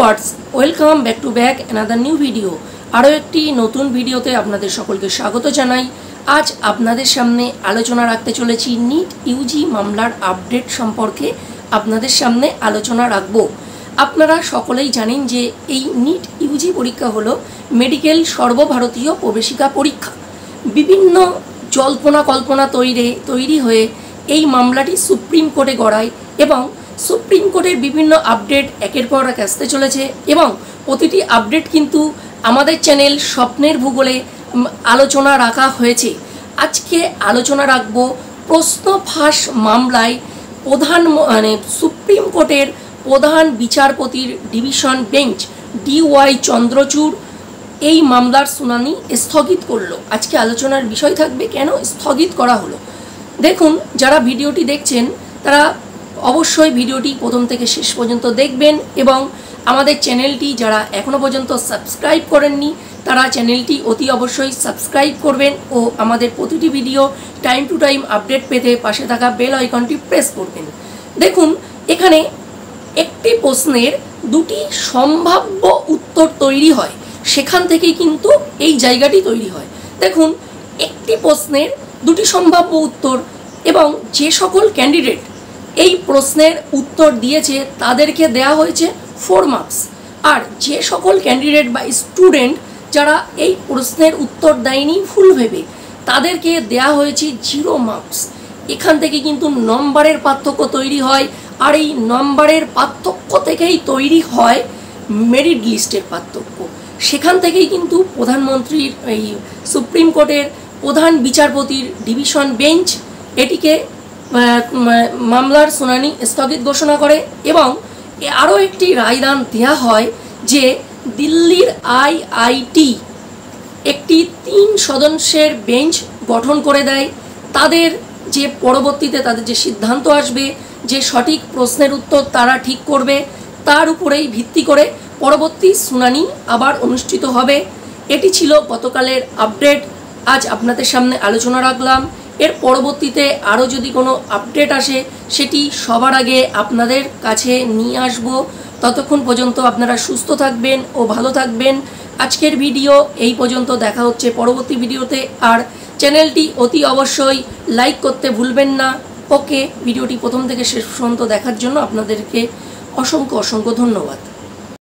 Viewers, welcome back to back another new video. আরও একটি নতুন ভিডিওতে আপনাদের সকলকে স্বাগত জানাই। আজ আপনাদের সামনে আলোচনা রাখতে চলেছি নিট ইউজি মামলার আপডেট সম্পর্কে। আপনাদের সামনে আলোচনা রাখব। আপনারা সকলেই জানেন যে এই নিট ইউজি পরীক্ষা হলো মেডিকেল সর্বভারতীয় প্রবেশিকা পরীক্ষা। বিভিন্ন জল্পনা কল্পনা তৈরি হয়ে এই মামলাটি সুপ্রিম কোর্টে গড়ায় এবং সুপ্রিম কোর্টের বিভিন্ন আপডেট একের পর এক আসতে চলেছে এবং প্রতিটি আপডেট কিন্তু আমাদের চ্যানেল স্বপ্নের ভূগোলে আলোচনা রাখা হয়েছে। আজকে আলোচনা রাখব প্রশ্ন ফাঁস মামলায় সুপ্রিম কোর্টের প্রধান বিচারপতির ডিভিশন বেঞ্চ DY চন্দ্রচূড় এই মামলার শুনানি স্থগিত করলো। আজকে আলোচনার বিষয় থাকবে কেন স্থগিত করা হলো। দেখুন, যারা ভিডিওটি দেখছেন তারা অবশ্যই ভিডিওটি প্রথম থেকে শেষ পর্যন্ত দেখবেন এবং আমাদের চ্যানেলটি যারা এখনও পর্যন্ত সাবস্ক্রাইব করেননি তারা চ্যানেলটি অতি অবশ্যই সাবস্ক্রাইব করবেন ও আমাদের প্রতিটি video time to time update পেতে পাশে থাকা বেল আইকনটি প্রেস করবেন। দেখুন, এখানে একটি প্রশ্নের দুটি সম্ভাব্য উত্তর তৈরি হয়, সেখান থেকেই কিন্তু এই জায়গাটি তৈরি হয়। দেখুন, একটি প্রশ্নের দুটি সম্ভাব্য উত্তর এবং যে সকল ক্যান্ডিডেট এই প্রশ্নের উত্তর দিয়েছে তাদেরকে দেয়া হয়েছে 4 মার্কস, আর যে সকল ক্যান্ডিডেট বা স্টুডেন্ট যারা এই প্রশ্নের উত্তর দেয়নি ভুল ভেবে তাদেরকে দেয়া হয়েছে 0 মার্কস। এখান থেকে কিন্তু নম্বরের পার্থক্য তৈরি হয়, আর এই নম্বরের পার্থক্য থেকেই তৈরি হয় মেরিট লিস্টের পার্থক্য। সেখান থেকেই কিন্তু প্রধানমন্ত্রীর এই সুপ্রিম কোর্টের প্রধান বিচারপতির ডিভিশন বেঞ্চ এটিকে মামলার শুনানি স্থগিত ঘোষণা করে এবং আরও একটি রায়দান দেওয়া হয় যে দিল্লির IIT একটি 3 সদস্যের বেঞ্চ গঠন করে দেয়। তাদের যে পরবর্তীতে তাদের যে সিদ্ধান্ত আসবে, যে সঠিক প্রশ্নের উত্তর তারা ঠিক করবে, তার উপরেই ভিত্তি করে পরবর্তী শুনানি আবার অনুষ্ঠিত হবে। এটি ছিল গতকালের আপডেট। আজ আপনাদের সামনে আলোচনা রাখলাম। এর পরবর্তীতে আরও যদি কোনো আপডেট আসে সেটি সবার আগে আপনাদের কাছে নিয়ে আসব। ততক্ষণ পর্যন্ত আপনারা সুস্থ থাকবেন ও ভালো থাকবেন। আজকের ভিডিও এই পর্যন্ত, দেখা হচ্ছে পরবর্তী ভিডিওতে। আর চ্যানেলটি অতি অবশ্যই লাইক করতে ভুলবেন না। ওকে, ভিডিওটি প্রথম থেকে শেষ পর্যন্ত দেখার জন্য আপনাদেরকে অসংখ্য ধন্যবাদ।